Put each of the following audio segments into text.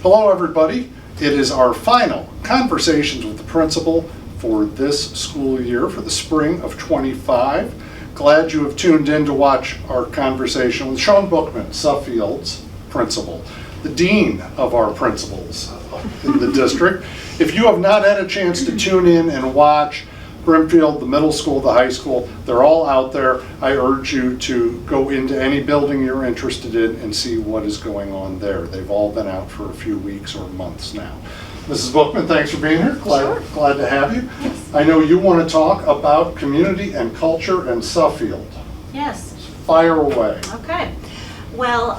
Hello everybody. It is our final Conversations with the Principal for this school year, for the spring of 25. Glad you have tuned in to watch our conversation with Sean Bookman, Suffield's principal, the dean of our principals in the district. If you have not had a chance to tune in and watch Brimfield, the middle school, the high school, they're all out there. I urge you to go into any building you're interested in and see what is going on there. They've all been out for a few weeks or months now. Mrs. Bookman, thanks for being here. Glad to have you. Yes. I know you want to talk about community and culture and Suffield. Yes. Fire away. Okay. Well,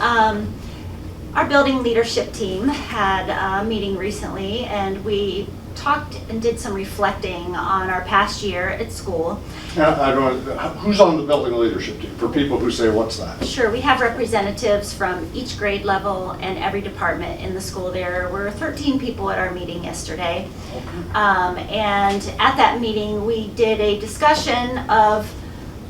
our building leadership team had a meeting recently, and we talked and did some reflecting on our past year at school. I don't, who's on the building leadership team? For people who say, what's that? Sure, we have representatives from each grade level and every department in the school. There were 13 people at our meeting yesterday. Okay. And at that meeting, we did a discussion of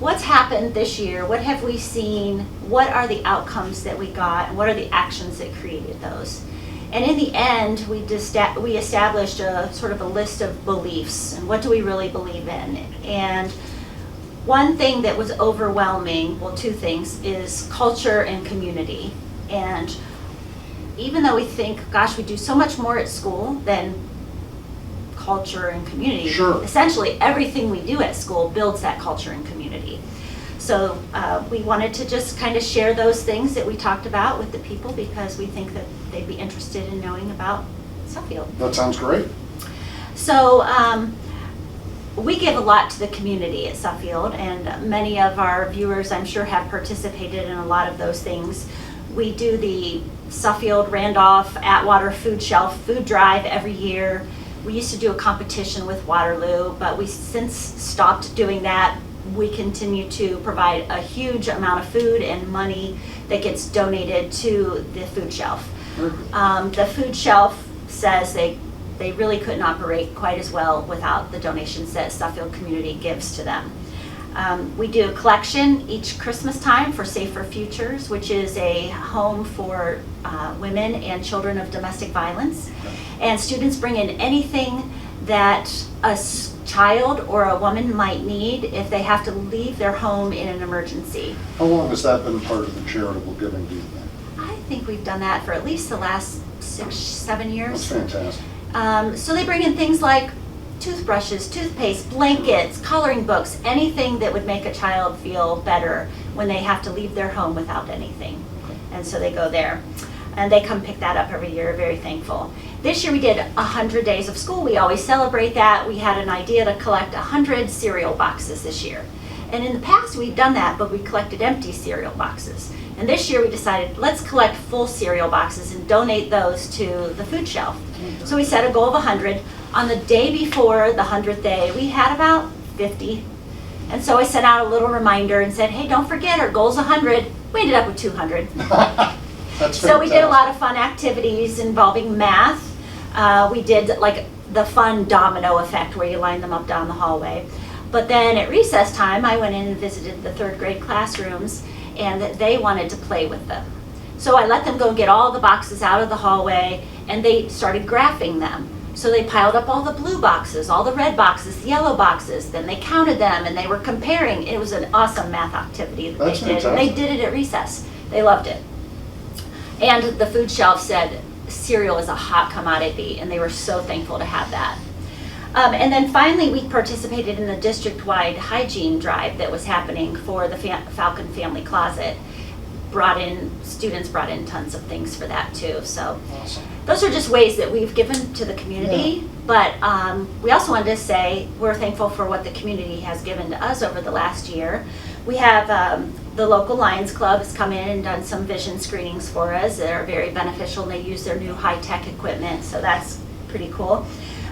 what's happened this year, what have we seen, what are the outcomes that we got, and what are the actions that created those. And in the end, we established a sort of a list of beliefs and what do we really believe in. And one thing that was overwhelming, well, two things, is culture and community. And even though we think, gosh, we do so much more at school than culture and community, sure, essentially everything we do at school builds that culture and community. So we wanted to just kind of share those things that we talked about with the people because we think that they'd be interested in knowing about Suffield. That sounds great. So we give a lot to the community at Suffield, and many of our viewers, I'm sure, have participated in a lot of those things. We do the Suffield Randolph Atwater Food Shelf Food Drive every year. We used to do a competition with Waterloo, but we since stopped doing that. We continue to provide a huge amount of food and money that gets donated to the food shelf. The food shelf says they really couldn't operate quite as well without the donations that Suffield community gives to them. We do a collection each Christmas time for Safer Futures, which is a home for women and children of domestic violence. And students bring in anything that a child or a woman might need if they have to leave their home in an emergency. How long has that been part of the charitable giving, do you think? I think we've done that for at least the last 6-7 years. That's fantastic. So they bring in things like toothbrushes, toothpaste, blankets, coloring books, anything that would make a child feel better when they have to leave their home without anything. And so they go there. And they come pick that up every year, very thankful. This year we did 100 days of school. We always celebrate that. We had an idea to collect 100 cereal boxes this year. And in the past we've done that, but we collected empty cereal boxes. And this year we decided, let's collect full cereal boxes and donate those to the food shelf. So we set a goal of 100. On the day before the 100th day, we had about 50. And so I sent out a little reminder and said, hey, don't forget, our goal's 100. We ended up with 200. So we did a lot of fun activities involving math. We did like the fun domino effect where you line them up down the hallway. But then at recess time, I went in and visited the 3rd grade classrooms, and they wanted to play with them. So I let them go get all the boxes out of the hallway, and they started graphing them. So they piled up all the blue boxes, all the red boxes, the yellow boxes. Then they counted them, and they were comparing. It was an awesome math activity that they did. And they did it at recess. They loved it. And the food shelf said cereal is a hot commodity, and they were so thankful to have that. And then finally, we participated in the district-wide hygiene drive that was happening for the Falcon Family Closet. Students brought in tons of things for that too. So awesome. Those are just ways that we've given to the community. Yeah. But we also wanted to say we're thankful for what the community has given to us over the last year. We have the local Lions Club has come in and done some vision screenings for us that are very beneficial, and they use their new high-tech equipment, so that's pretty cool.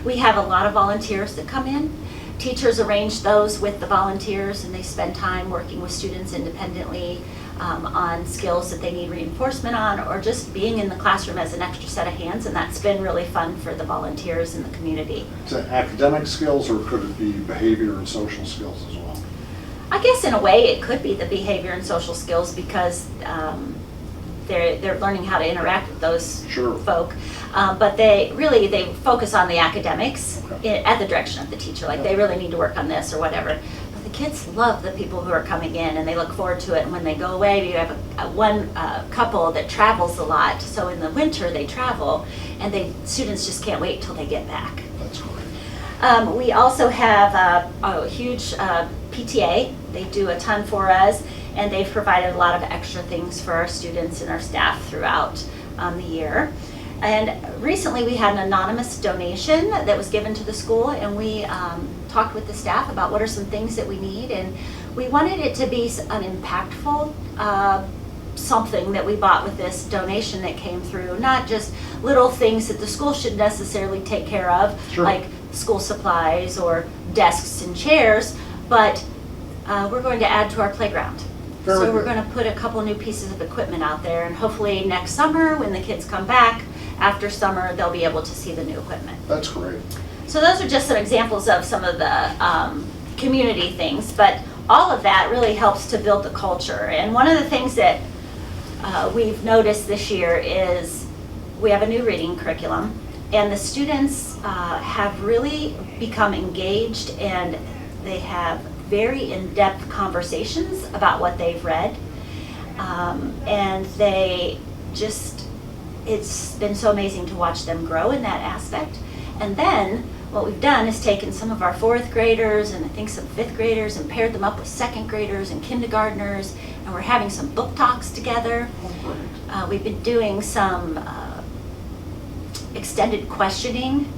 We have a lot of volunteers that come in. Teachers arrange those with the volunteers, and they spend time working with students independently on skills that they need reinforcement on, or just being in the classroom as an extra set of hands, and that's been really fun for the volunteers in the community. Is it academic skills, or could it be behavior and social skills as well? I guess in a way it could be the behavior and social skills, because they're learning how to interact with those Sure. folk. But they focus on the academics at the direction of the teacher. Like, they really need to work on this or whatever. But the kids love the people who are coming in, and they look forward to it. And when they go away, we have one couple that travels a lot. So in the winter they travel, and students just can't wait till they get back. That's great. We also have a huge PTA. They do a ton for us, and they've provided a lot of extra things for our students and our staff throughout the year. And recently we had an anonymous donation that was given to the school, and we talked with the staff about what are some things that we need, and we wanted it to be an impactful something that we bought with this donation that came through, not just little things that the school should necessarily take care of, Sure. like school supplies or desks and chairs, but we're going to add to our playground. Very So we're good. going to put a couple new pieces of equipment out there, and hopefully next summer, when the kids come back after summer, they'll be able to see the new equipment. That's great. So those are just some examples of some of the community things, but all of that really helps to build the culture. And one of the things that we've noticed this year is we have a new reading curriculum, and the students have really become engaged, and they have very in-depth conversations about what they've read. And it's been so amazing to watch them grow in that aspect. And then what we've done is taken some of our 4th graders and I think some 5th graders and paired them up with 2nd graders and kindergartners, and we're having some book talks together. Oh, great. We've been doing some extended questioning.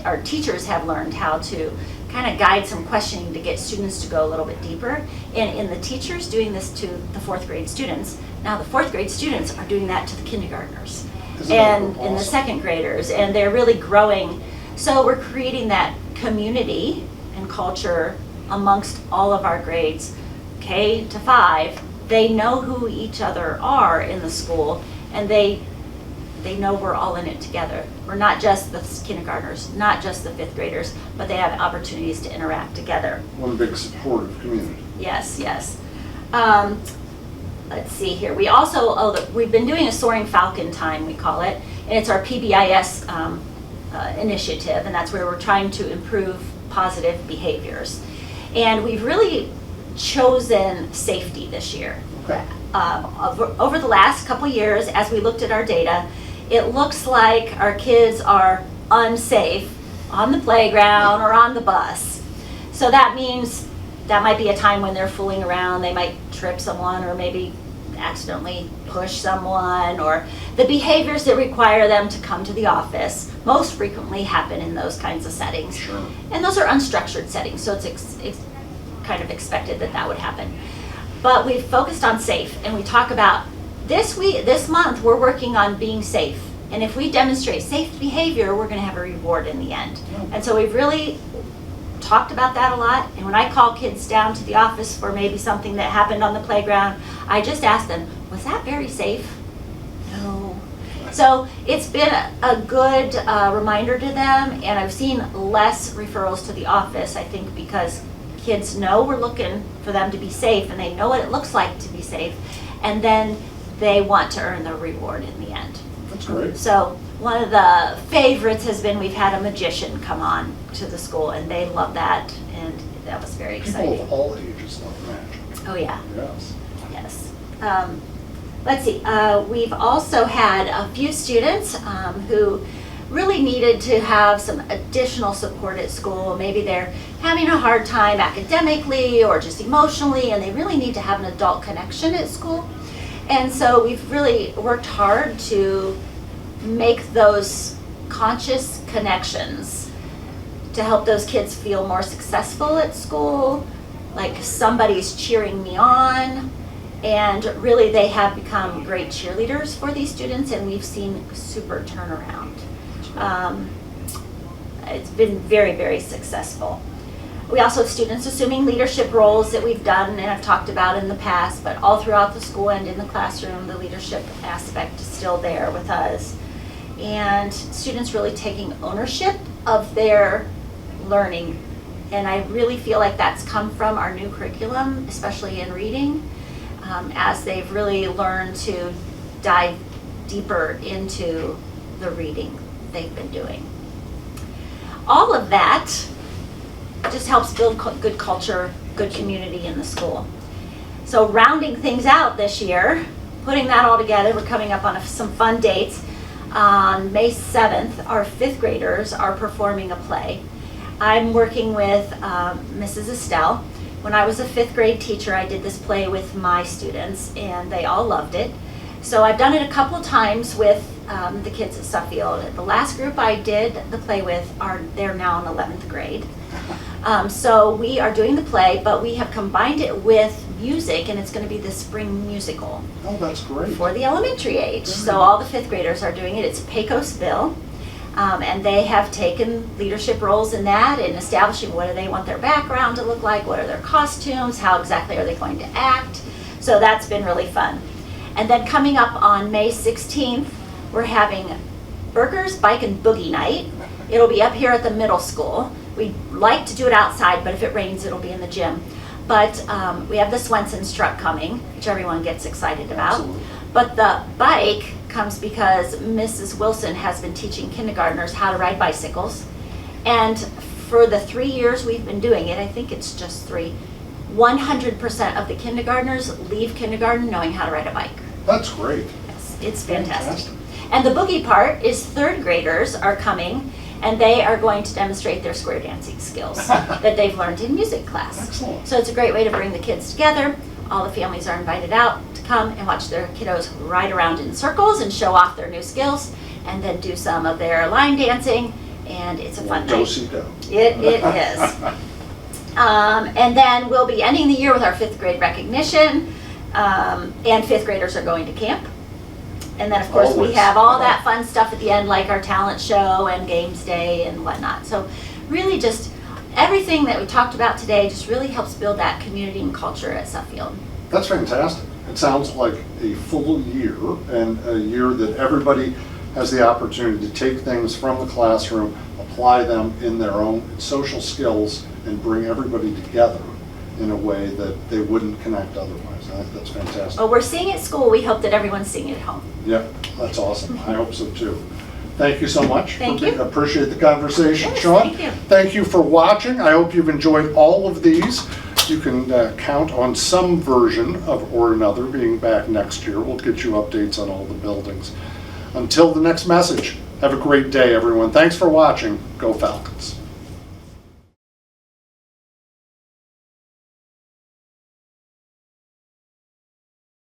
Our teachers have learned how to kind of guide some questioning to get students to go a little bit deeper. And in the teachers doing this to the 4th grade students, now the 4th grade students are doing that to the kindergartners Isn't that and the awesome? 2nd graders, and they're really growing. So we're creating that community and culture amongst all of our grades, K to 5. They know who each other are in the school, and they know we're all in it together. We're not just the kindergartners, not just the 5th graders, but they have opportunities to interact together. One big supportive community. Yes, yes. Let's see here. We also, we've been doing a Soaring Falcon time, we call it, and it's our PBIS initiative, and that's where we're trying to improve positive behaviors. And we've really chosen safety this year. Okay. Over the last couple years, as we looked at our data, it looks like our kids are unsafe on the playground or on the bus. So that means that might be a time when they're fooling around. They might trip someone or maybe accidentally push someone, or the behaviors that require them to come to the office most frequently happen in those kinds of settings. Sure. And those are unstructured settings, so it's kind of expected that would happen. But we've focused on safe, and we talk about this month we're working on being safe. And if we demonstrate safe behavior, we're going to have a reward in the end. And so we've really talked about that a lot. And when I call kids down to the office for maybe something that happened on the playground, I just ask them, was that very safe? No. So it's been a good reminder to them, and I've seen less referrals to the office, I think, because kids know we're looking for them to be safe, and they know what it looks like to be safe, and then they want to earn the reward in the end. That's great. So one of the favorites has been we've had a magician come on to the school, and they love that, and that was very exciting. People of all ages love magic. Oh yeah, Yes. yes. Let's see, we've also had a few students who really needed to have some additional support at school. Maybe they're having a hard time academically or just emotionally, and they really need to have an adult connection at school. And so we've really worked hard to make those conscious connections to help those kids feel more successful at school, like somebody's cheering me on. And really they have become great cheerleaders for these students, and we've seen super turnaround. It's been very, very successful. We also have students assuming leadership roles that we've done and have talked about in the past, but all throughout the school and in the classroom, the leadership aspect is still there with us. And students really taking ownership of their learning. And I really feel like that's come from our new curriculum, especially in reading, as they've really learned to dive deeper into the reading they've been doing. All of that just helps build good culture, good community in the school. So rounding things out this year, putting that all together, we're coming up on some fun dates. On May 7th, our 5th graders are performing a play. I'm working with Mrs. Estelle. When I was a 5th grade teacher, I did this play with my students, and they all loved it. So I've done it a couple of times with the kids at Suffield. The last group I did the play with, they're now in 11th grade. So we are doing the play, but we have combined it with music, and it's going to be the spring musical. Oh, that's great. For the elementary age. So all the 5th graders are doing it. It's Pecos Bill, and they have taken leadership roles in that and establishing what do they want their background to look like, what are their costumes, how exactly are they going to act. So that's been really fun. And then coming up on May 16th, we're having Burgers, Bike, and Boogie Night. It'll be up here at the middle school. We like to do it outside, but if it rains, it'll be in the gym. But we have the Swenson's truck coming, which everyone gets excited about. Absolutely. But the bike comes because Mrs. Wilson has been teaching kindergartners how to ride bicycles. And for the 3 years we've been doing it, I think it's just 3, 100% of the kindergartners leave kindergarten knowing how to ride a bike. That's great. Yes, it's fantastic. And the boogie part is 3rd graders are coming, and they are going to demonstrate their square dancing skills that they've learned in music class. Excellent. So it's a great way to bring the kids together. All the families are invited out to come and watch their kiddos ride around in circles and show off their new skills, and then do some of their line dancing, and it's a fun night. Do-si-do. It is. And then we'll be ending the year with our 5th grade recognition, and 5th graders are going to camp. And then, of course, we Always. have all that fun stuff at the end, like our talent show and games day and whatnot. So really just everything that we talked about today just really helps build that community and culture at Suffield. That's fantastic. It sounds like a full year, and a year that everybody has the opportunity to take things from the classroom, apply them in their own social skills, and bring everybody together in a way that they wouldn't connect otherwise. I think that's fantastic. Well, we're seeing it at school. We hope that everyone's seeing it at home. Yep, that's awesome. I hope so too. Thank you so much. Thank you. Appreciate the conversation, Yes, Sean. thank you. Thank you for watching. I hope you've enjoyed all of these. You can count on some version of or another being back next year. We'll get you updates on all the buildings. Until the next message, have a great day, everyone. Thanks for watching. Go Falcons.